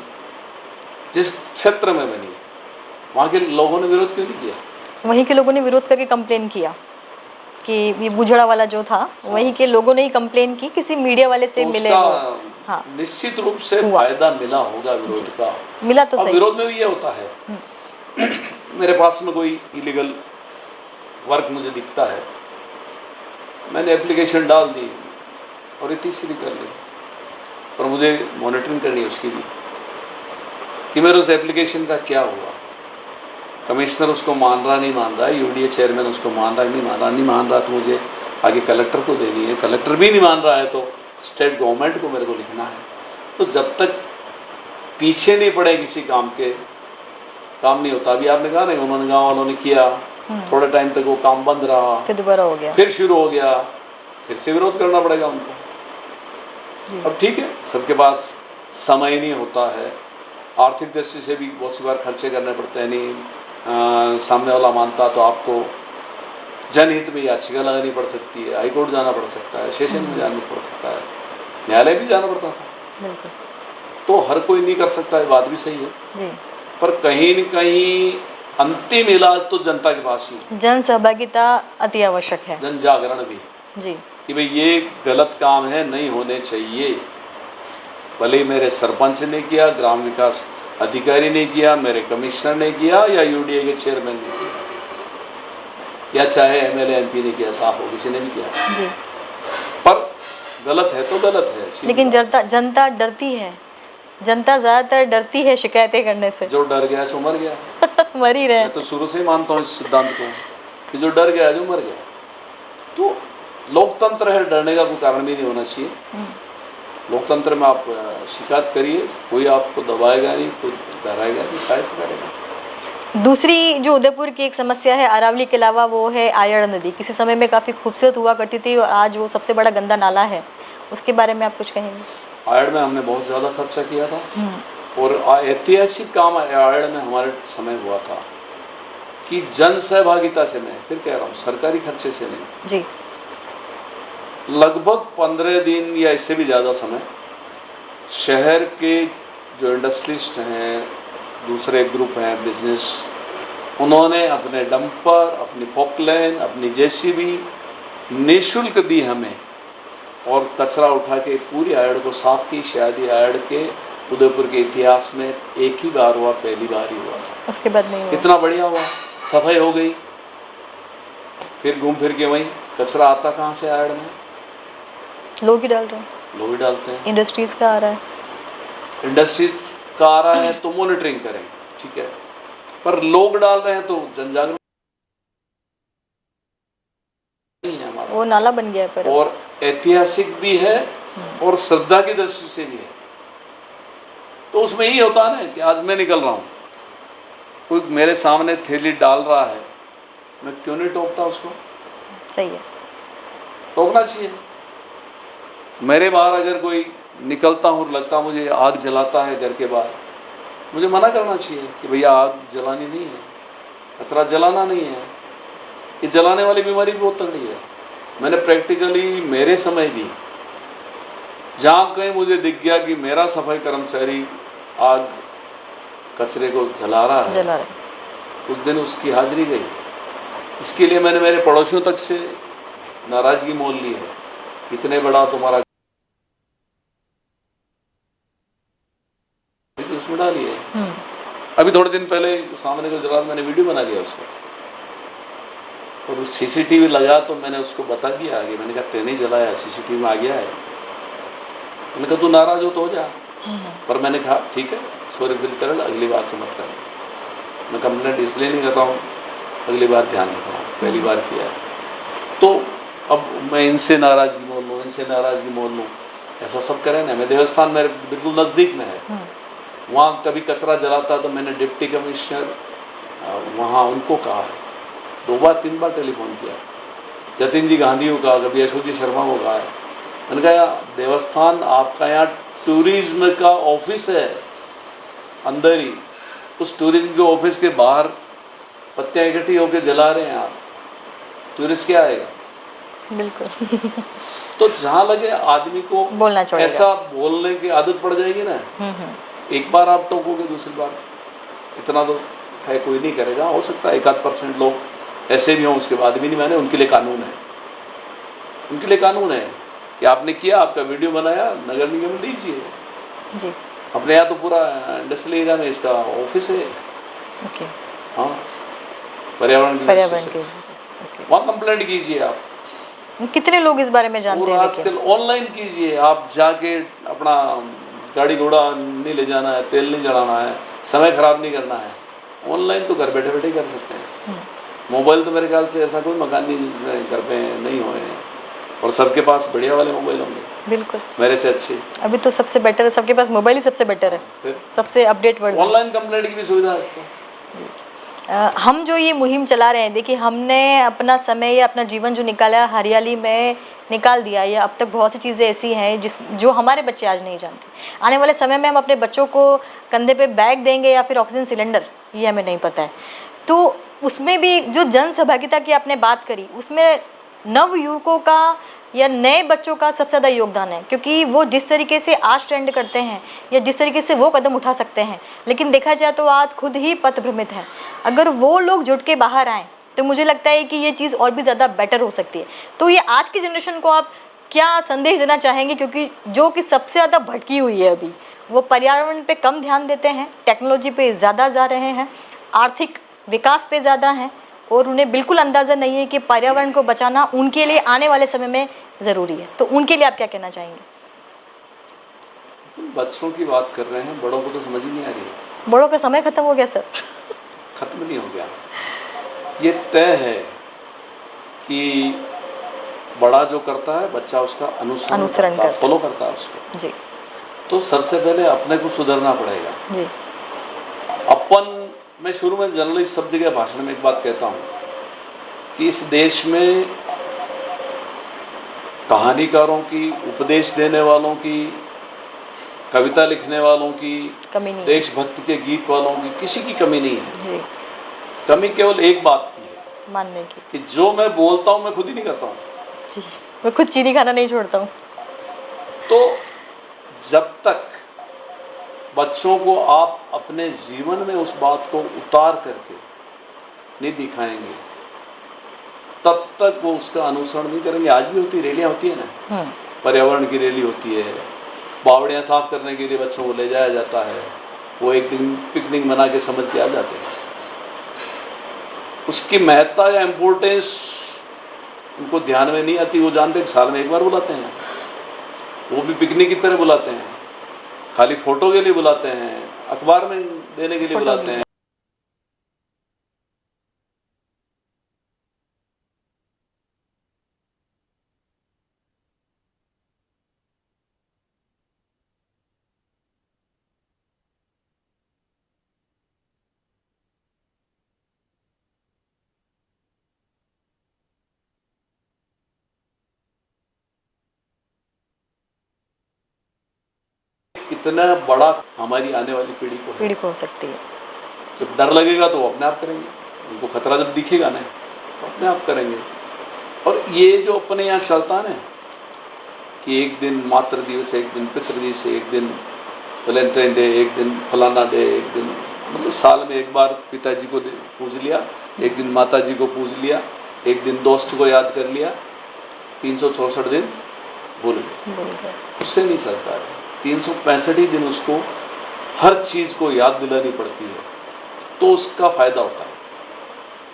जिस क्षेत्र में बनी, वहाँ के लोगों ने विरोध क्यों नहीं किया? वहीं के लोगों ने विरोध करके कंप्लेन किया कि ये बुझड़ा वाला जो था, वहीं के लोगों ने ही कंप्लेन की, किसी मीडिया वाले से तो मिले। हाँ, निश्चित रूप से फायदा मिला होगा विरोध का, मिला तो सही। विरोध में भी ये होता है मेरे पास में कोई इलीगल वर्क मुझे दिखता है, मैंने एप्लीकेशन डाल दी और ये तीसरी कर ली, और मुझे मॉनिटरिंग करनी है उसकी भी कि मेरे उस एप्लीकेशन का क्या हुआ, कमिश्नर उसको मान रहा नहीं मान रहा है, यूडीए चेयरमैन उसको मान रहा नहीं मान रहा, तो मुझे आगे कलेक्टर को देनी है, कलेक्टर भी नहीं मान रहा है तो स्टेट गवर्नमेंट को मेरे को लिखना है। तो जब तक पीछे नहीं पड़े किसी काम के, काम नहीं होता। अभी आपने कहा नहीं, उन्होंने गाँव वालों ने किया, थोड़े टाइम तक वो काम बंद रहा, फिर दोबारा हो गया, फिर शुरू हो गया, फिर से विरोध करना पड़ेगा उनको। अब ठीक है, सबके पास समय नहीं होता है, आर्थिक दृष्टि से भी बहुत सी बार खर्चे करने पड़ते हैं, नहीं सामने वाला मानता तो आपको जनहित में याचिका लगानी पड़ सकती है, हाईकोर्ट जाना पड़ सकता है, सेशन में जाना पड़ सकता है, न्यायालय भी जाना पड़ता था। बिल्कुल। तो हर कोई नहीं कर सकता है, बात भी सही है। जी। पर कहीं न कहीं अंतिम इलाज तो जनता के पास ही है, जन सहभागिता अति आवश्यक है। जन जागरण भी जी कि भाई ये गलत काम है, नहीं होने चाहिए। भले मेरे सरपंच ने किया, ग्राम विकास अधिकारी ने किया, मेरे कमिश्नर ने किया, या यूडीए के चेयरमैन ने किया, या चाहे एमएलए एमपी ने किया, साफ हो किसी ने भी किया, जी। पर गलत है तो गलत है। सीधी लेकिन बात। जनता डरती है, जनता ज्यादातर डरती है शिकायतें करने से। जो डर गया सो मर गया। मर ही रहे। मैं तो शुरू से ही मानता हूँ इस सिद्धांत को कि जो डर गया जो मर गया। तो लोकतंत्र है, डरने का कोई कारण भी नहीं होना चाहिए। लोकतंत्र में आप शिकायत करिए, कोई आपको दबाएगा नहीं, कोई डराएगा नहीं, शिकायत करेगा। दूसरी जो उदयपुर की एक समस्या है अरावली के अलावा, वो है आयड़ नदी। किसी समय में काफ़ी खूबसूरत हुआ करती थी और आज वो सबसे बड़ा गंदा नाला है। उसके बारे में आप कुछ कहेंगे? आयड़ में हमने बहुत ज़्यादा खर्चा किया था और ऐतिहासिक काम आयड़ में हमारे समय हुआ था कि जन सहभागिता से, मैं फिर कह रहा हूँ सरकारी खर्चे से नहीं जी। लगभग 15 दिन या इससे भी ज़्यादा समय शहर के जो इंडस्ट्रिस्ट हैं, दूसरे ग्रुप हैं बिजनेस, उन्होंने अपने डंपर, अपनी फोकलैन, अपनी जेसीबी निःशुल्क दी हमें और कचरा उठा के पूरी आयड़ को साफ की। शायद ही आयड़ के उदयपुर के इतिहास में एक ही बार हुआ, पहली बार ही हुआ था। उसके बाद नहीं हुआ। इतना बढ़िया हुआ, सफाई हो गई। फिर घूम फिर के वहीं कचरा आता कहाँ से आयड़ में? लोग ही डाल रहे हैं, लोग ही डालते हैं। इंडस्ट्रीज का आ रहा है। इंडस्ट्रीज का आ रहा है तो मॉनिटरिंग करें, ठीक है, पर लोग डाल रहे हैं तो जन जागरूक नहीं है हमारा। वो नाला बन गया है पर। और ऐतिहासिक भी है और श्रद्धा की दृष्टि से भी है। तो उसमें यही होता है ना कि आज मैं निकल रहा हूँ, कोई मेरे सामने थैली डाल रहा है, मैं क्यों नहीं टोकता उसको? सही है, टोकना चाहिए। मेरे बाहर अगर कोई निकलता हूँ, लगता मुझे आग जलाता है घर के बाहर, मुझे मना करना चाहिए कि भैया आग जलानी नहीं है, कचरा जलाना नहीं है। ये जलाने वाली बीमारी बहुत तगड़ी है। मैंने प्रैक्टिकली मेरे समय भी जहाँ कहीं मुझे दिख गया कि मेरा सफाई कर्मचारी आग कचरे को जला रहा है, उस दिन उसकी हाजिरी गई। इसके लिए मैंने मेरे पड़ोसियों तक से नाराज़गी मोल ली है। कितने बड़ा तुम्हारा उसमें डाली है। अभी थोड़े दिन पहले सामने को जला, मैंने वीडियो बना लिया उसको और सीसीटीवी लगा तो मैंने उसको बता दिया आगे। मैंने कहा तेने जलाया, सीसीटीवी में आ गया है। मैंने कहा तू नाराज हो तो हो जा, पर मैंने कहा ठीक है, सॉरी बिल कर, अगली बार से मत कर। मैं कंप्लेंट इसलिए नहीं कर रहा हूँ, अगली बार ध्यान रखना, पहली बार किया है तो अब मैं इनसे नाराज़गी मोल लूँ, इनसे नाराज़गी मोल लूँ, ऐसा सब करें ना। मैं देवस्थान मेरे बिल्कुल नज़दीक में है, वहाँ कभी कचरा जलाता तो मैंने डिप्टी कमिश्नर वहाँ उनको कहा है, 2 बार 3 बार टेलीफोन किया। जतिन जी गांधी को कहा, कभी अशोक जी शर्मा को कहा है। मैंने कहा देवस्थान आपका यहाँ टूरिज्म का ऑफिस है अंदर ही, उस टूरिज्म के ऑफिस के बाहर पत्तियाँ इकट्ठी होकर जला रहे हैं आप, टूरिस्ट क्या आएगा? बिल्कुल। तो जहाँ लगे आदमी को बोलना चाहिए, ऐसा बोलने की आदत पड़ जाएगी ना। एक बार आप टोकोगे, दूसरी बार इतना तो है, कोई नहीं करेगा। हो सकता है 1-8% लोग ऐसे भी हों, उसके बाद भी नहीं माने। उनके लिए कानून है, उनके लिए कानून है कि आपने किया, आपका वीडियो बनाया, नगर निगम दीजिए जी। अपने यहाँ तो पूरा इंडस्ट्रियल एरिया में इसका ऑफिस है। ओके। हाँ, पर्यावरण के वहाँ कंप्लेंट कीजिए आप। कितने लोग इस बारे में जानते और हैं? आजकल ऑनलाइन कीजिए, आप जाके अपना गाड़ी घोड़ा नहीं ले जाना है, तेल नहीं जलाना है, समय खराब नहीं करना है, ऑनलाइन तो घर बैठे बैठे कर सकते हैं। मोबाइल तो मेरे ख्याल से ऐसा कोई मकान नहीं जिसमें घर पे नहीं हुए हैं, और सबके पास बढ़िया वाले मोबाइल होंगे, बिल्कुल मेरे से अच्छे। अभी तो सबसे बेटर है, सबके पास मोबाइल ही सबसे बेटर है, फिर सबसे अपडेट वर्जन। ऑनलाइन कंप्लेंट की भी सुविधा है इसको। हम जो ये मुहिम चला रहे हैं, देखिए हमने अपना समय या अपना जीवन जो निकाला हरियाली में निकाल दिया, या अब तक बहुत सी चीज़ें ऐसी हैं जो हमारे बच्चे आज नहीं जानते। आने वाले समय में हम अपने बच्चों को कंधे पे बैग देंगे या फिर ऑक्सीजन सिलेंडर, ये हमें नहीं पता है। तो उसमें भी जो जन सहभागिता की आपने बात करी, उसमें नव युवकों का या नए बच्चों का सबसे ज़्यादा योगदान है, क्योंकि वो जिस तरीके से आज ट्रेंड करते हैं या जिस तरीके से वो कदम उठा सकते हैं, लेकिन देखा जाए तो आज खुद ही पथभ्रमित है। अगर वो लोग जुट के बाहर आएँ तो मुझे लगता है कि ये चीज़ और भी ज़्यादा बेटर हो सकती है। तो ये आज की जनरेशन को आप क्या संदेश देना चाहेंगे, क्योंकि जो कि सबसे ज़्यादा भटकी हुई है अभी, वो पर्यावरण पे कम ध्यान देते हैं, टेक्नोलॉजी पे ज़्यादा जा रहे हैं, आर्थिक विकास पे ज़्यादा हैं, और उन्हें बिल्कुल अंदाज़ा नहीं है कि पर्यावरण को बचाना उनके लिए आने वाले समय में ज़रूरी है। तो उनके लिए आप क्या कहना चाहेंगे? बच्चों की बात कर रहे हैं, बड़ों को तो समझ ही नहीं आ रही है। बड़ों का समय खत्म हो गया सर। खत्म नहीं हो गया, ये तय है कि बड़ा जो करता है बच्चा उसका अनुसरण करता है, फॉलो करता है उसको जी। तो सबसे पहले अपने को सुधरना पड़ेगा जी। अपन। मैं शुरू में जनरली सब जगह भाषण में एक बात कहता हूँ कि इस देश में कहानीकारों की, उपदेश देने वालों की, कविता लिखने वालों की, कमी नहीं, देशभक्ति के गीत वालों की किसी की कमी नहीं है। जी। कमी केवल एक बात की है, मानने की कि जो मैं बोलता हूँ मैं खुद ही नहीं करता हूँ। जी, मैं खुद चीनी खाना नहीं छोड़ता हूँ। तो जब तक बच्चों को आप अपने जीवन में उस बात को उतार करके नहीं दिखाएंगे, तब तक वो उसका अनुसरण नहीं करेंगे। आज भी होती रैलियाँ होती है ना, पर्यावरण की रैली होती है, बावड़ियाँ साफ करने के लिए बच्चों को ले जाया जाता है, वो एक दिन पिकनिक मना के समझ के आ जाते हैं। उसकी महत्ता या इम्पोर्टेंस उनको ध्यान में नहीं आती। वो जानते हैं साल में एक बार बुलाते हैं, वो भी पिकनिक की तरह बुलाते हैं, खाली फोटो के लिए बुलाते हैं, अखबार में देने के लिए बुलाते हैं। कितना बड़ा हमारी आने वाली पीढ़ी को हो सकती है। जब डर लगेगा तो वो अपने आप करेंगे, उनको खतरा जब दिखेगा ना तो अपने आप करेंगे। और ये जो अपने यहाँ चलता है ना कि एक दिन मातृ दिवस, एक दिन पितृ दिवस, एक दिन वैलेंटाइन डे, एक दिन फलाना डे, एक दिन मतलब साल में एक बार पिताजी को पूज लिया, एक दिन माताजी को पूज लिया, एक दिन दोस्त को याद कर लिया, 364 दिन भूल गए। उससे नहीं चलता है। 365 ही दिन उसको हर चीज़ को याद दिलानी पड़ती है, तो उसका फ़ायदा होता है।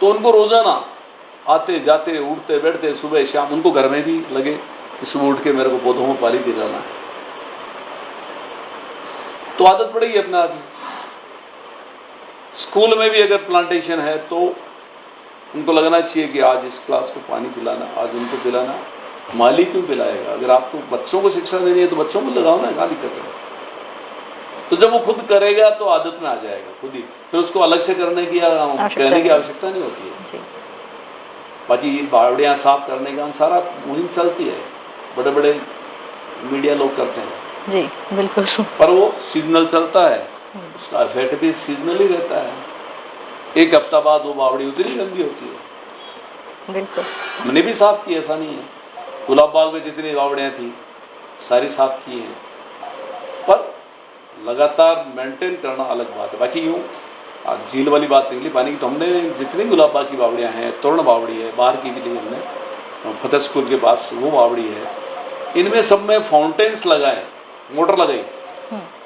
तो उनको रोज़ाना आते जाते, उठते बैठते, सुबह शाम, उनको घर में भी लगे कि सुबह उठ के मेरे को पौधों में पानी पिलाना है, तो आदत पड़ेगी अपने आप ही। स्कूल में भी अगर प्लांटेशन है तो उनको लगना चाहिए कि आज इस क्लास को पानी पिलाना, आज उनको पिलाना। माली क्यों पिलाएगा? अगर आपको बच्चों को शिक्षा देनी है तो बच्चों को लगाओ ना, क्या दिक्कत है? तो जब वो खुद करेगा तो आदत में आ जाएगा खुद ही, फिर उसको अलग से करने की या कहने की आवश्यकता नहीं होती है जी। बाकी बावड़ियाँ साफ करने का सारा मुहिम चलती है, बड़े बड़े मीडिया लोग करते हैं जी, बिल्कुल, पर वो सीजनल चलता है, उसका इफेक्ट भी सीजनल ही रहता है। एक हफ्ता बाद वो बावड़ी उतनी गंदी होती है। बिल्कुल, हमने भी साफ की, ऐसा नहीं है। गुलाब बाग में जितनी बावड़ियाँ थी सारी साफ की हैं, पर लगातार मेंटेन करना अलग बात है। बाकी यूँ झील वाली बात निकली पानी की, तो हमने जितनी गुलाब बाग की बावड़ियाँ हैं, तोरण बावड़ी है, बाहर की भी ली हमने, फतेह स्कूल के पास वो बावड़ी है, इनमें सब में फाउंटेन्स लगाए, मोटर लगाई,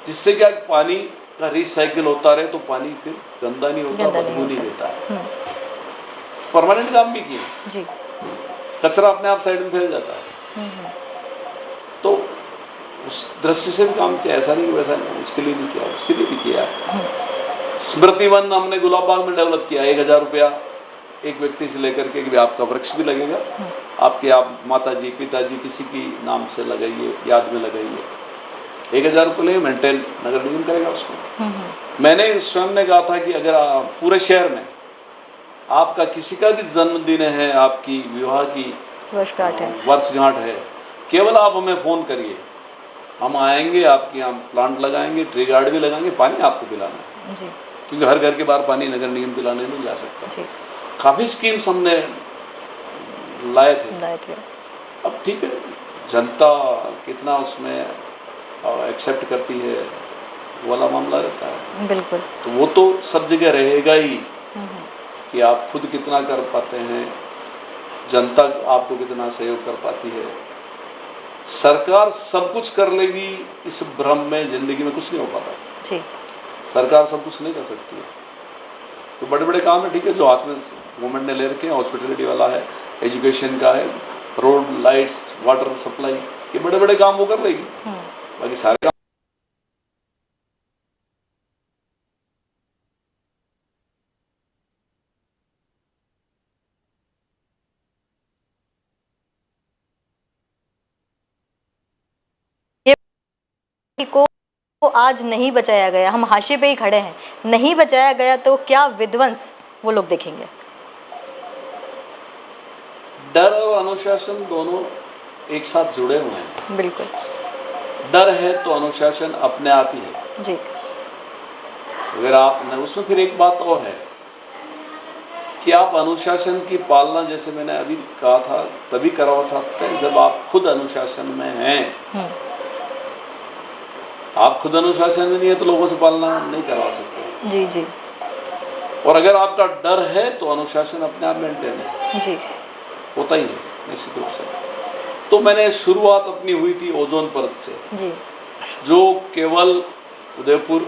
जिससे क्या पानी का रिसाइकिल होता रहे, तो पानी फिर गंदा नहीं होता, बदबू नहीं देता है। परमानेंट काम भी किए जी। कचरा अपने आप साइड में फैल जाता है, तो उस दृष्टि से भी काम किया। ऐसा नहीं कि वैसा नहीं, उसके लिए नहीं किया, उसके लिए भी किया। स्मृति वन हमने गुलाब बाग में डेवलप किया। 1000 रुपया एक व्यक्ति से लेकर के कि आपका वृक्ष भी लगेगा, आपके आप माता जी पिताजी किसी की नाम से लगाइए, याद में लगाइए। 1000 रुपये ले, मेंटेन नगर निगम करेगा उसको। मैंने स्वयं ने कहा था कि अगर पूरे शहर में आपका किसी का भी जन्मदिन है, आपकी विवाह की वर्षगांठ है, केवल आप हमें फ़ोन करिए, हम आएंगे, आपके यहाँ प्लांट लगाएंगे, ट्री गार्ड भी लगाएंगे, पानी आपको पिलाना है जी। क्योंकि हर घर के बाहर पानी नगर निगम पिलाने नहीं जा सकता जी। काफ़ी स्कीम्स हमने लाए थे। अब ठीक है, जनता कितना उसमें एक्सेप्ट करती है वो वाला मामला रहता है। बिल्कुल। तो वो तो सब जगह रहेगा ही कि आप खुद कितना कर पाते हैं, जनता आपको कितना सहयोग कर पाती है। सरकार सब कुछ कर लेगी, इस भ्रम में जिंदगी में कुछ नहीं हो पाता जी। सरकार सब कुछ नहीं कर सकती है। तो बड़े बड़े काम है, ठीक है, जो हाथ में गवर्नमेंट ने ले रखे हैं, हॉस्पिटलिटी वाला है, एजुकेशन का है, रोड, लाइट्स, वाटर सप्लाई, ये बड़े बड़े काम वो कर लेगी। बाकी सारे काम को आज नहीं बचाया गया, हम हाशिए पे ही खड़े हैं, नहीं बचाया गया तो क्या विध्वंस वो लोग देखेंगे। डर और अनुशासन दोनों एक साथ जुड़े हुए हैं। बिल्कुल। डर है तो अनुशासन अपने आप ही है जी। अगर आप उसमें फिर एक बात और है कि आप अनुशासन की पालना, जैसे मैंने अभी कहा था, तभी करवा सकते हैं जब आप खुद अनुशासन में हैं। आप खुद अनुशासन में नहीं है तो लोगों से पालना नहीं करवा सकते। जी जी। और अगर आपका डर है तो अनुशासन अपने आप मेंटेन है। जी। होता ही है निश्चित रूप से। तो मैंने शुरुआत अपनी हुई थी ओजोन परत से जी। जो केवल उदयपुर,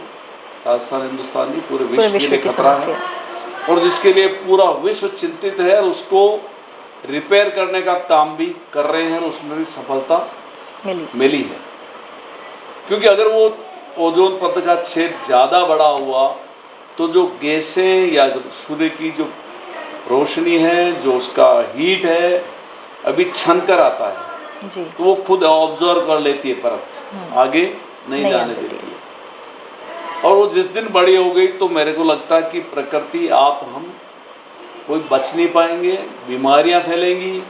राजस्थान, हिंदुस्तान नहीं, पूरे विश्व के लिए खतरा है और जिसके लिए पूरा विश्व चिंतित है और उसको रिपेयर करने का काम भी कर रहे हैं और उसमें भी सफलता मिली है। क्योंकि अगर वो ओजोन परत का छेद ज़्यादा बड़ा हुआ तो जो गैसें या जो सूर्य की जो रोशनी है, जो उसका हीट है, अभी छन कर आता है जी। तो वो खुद ऑब्जर्व कर लेती है, परत आगे नहीं जाने देती है। और वो जिस दिन बड़ी हो गई तो मेरे को लगता है कि प्रकृति, आप, हम कोई बच नहीं पाएंगे, बीमारियां फैलेंगी,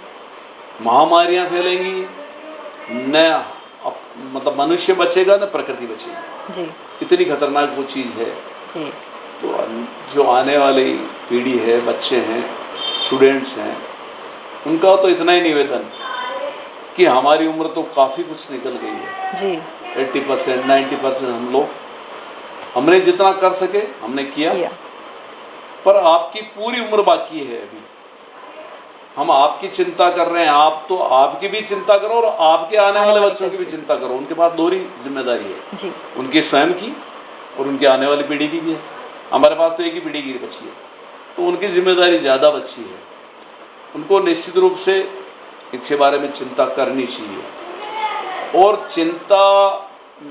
महामारियां फैलेंगी, न मतलब मनुष्य बचेगा न प्रकृति बचेगी जी। इतनी खतरनाक वो चीज़ है जी। तो जो आने वाली पीढ़ी है, बच्चे हैं, स्टूडेंट्स हैं, उनका तो इतना ही निवेदन कि हमारी उम्र तो काफ़ी कुछ निकल गई है जी। 80%, 90% हमने जितना कर सके हमने किया। पर आपकी पूरी उम्र बाकी है अभी। हम आपकी चिंता कर रहे हैं, आप तो आपकी भी चिंता करो और आपके आने वाले बच्चों की भी चिंता करो। उनके पास दोहरी जिम्मेदारी है जी। उनकी स्वयं की और उनकी आने वाली पीढ़ी की भी है। हमारे पास तो एक ही पीढ़ी की बची है, तो उनकी जिम्मेदारी ज़्यादा बची है। उनको निश्चित रूप से इसके बारे में चिंता करनी चाहिए और चिंता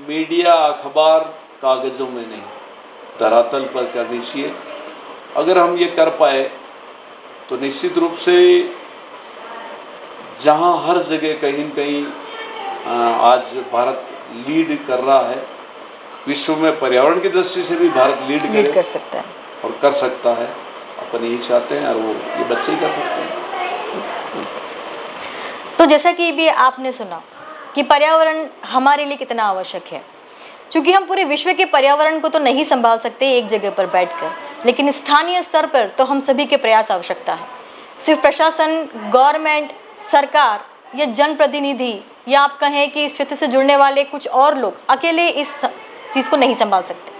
मीडिया, अखबार, कागज़ों में नहीं, धरातल पर करनी चाहिए। अगर हम ये कर पाए तो निश्चित रूप से जहाँ हर जगह कहीं न कहीं आज भारत लीड कर रहा है, विश्व में पर्यावरण की दृष्टि से भी भारत लीड कर सकता है और कर सकता है। अपन यही चाहते हैं और वो ये बच्चे ही कर सकते हैं। तो जैसा कि भी आपने सुना कि पर्यावरण हमारे लिए कितना आवश्यक है, क्योंकि हम पूरे विश्व के पर्यावरण को तो नहीं संभाल सकते एक जगह पर बैठकर, लेकिन स्थानीय स्तर पर तो हम सभी के प्रयास आवश्यकता है। सिर्फ प्रशासन, गवर्नमेंट, सरकार या जनप्रतिनिधि या आप कहें कि इस क्षेत्र से जुड़ने वाले कुछ और लोग अकेले इस चीज़ को नहीं संभाल सकते।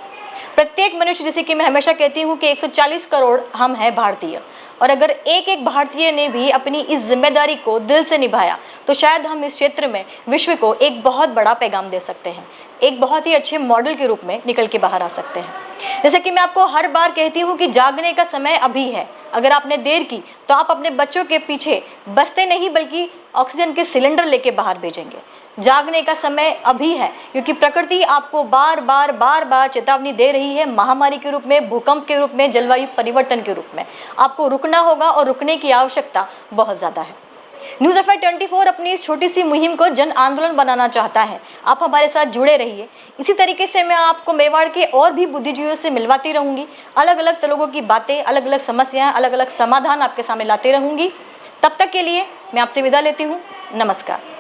प्रत्येक मनुष्य, जैसे कि मैं हमेशा कहती हूँ कि 140 करोड़ हम हैं भारतीय, और अगर एक एक भारतीय ने भी अपनी इस जिम्मेदारी को दिल से निभाया तो शायद हम इस क्षेत्र में विश्व को एक बहुत बड़ा पैगाम दे सकते हैं, एक बहुत ही अच्छे मॉडल के रूप में निकल के बाहर आ सकते हैं। जैसे कि मैं आपको हर बार कहती हूँ कि जागने का समय अभी है। अगर आपने देर की तो आप अपने बच्चों के पीछे बसते नहीं बल्कि ऑक्सीजन के सिलेंडर लेके बाहर भेजेंगे। जागने का समय अभी है, क्योंकि प्रकृति आपको बार बार चेतावनी दे रही है, महामारी के रूप में, भूकंप के रूप में, जलवायु परिवर्तन के रूप में। आपको रुकना होगा और रुकने की आवश्यकता बहुत ज़्यादा है। न्यूज़ अफेयर 24 अपनी इस छोटी सी मुहिम को जन आंदोलन बनाना चाहता है। आप हमारे साथ जुड़े रहिए। इसी तरीके से मैं आपको मेवाड़ के और भी बुद्धिजीवियों से मिलवाती रहूँगी। अलग अलग लोगों की बातें, अलग अलग समस्याएं, अलग अलग समाधान आपके सामने लाती रहूँगी। तब तक के लिए मैं आपसे विदा लेती हूँ। नमस्कार।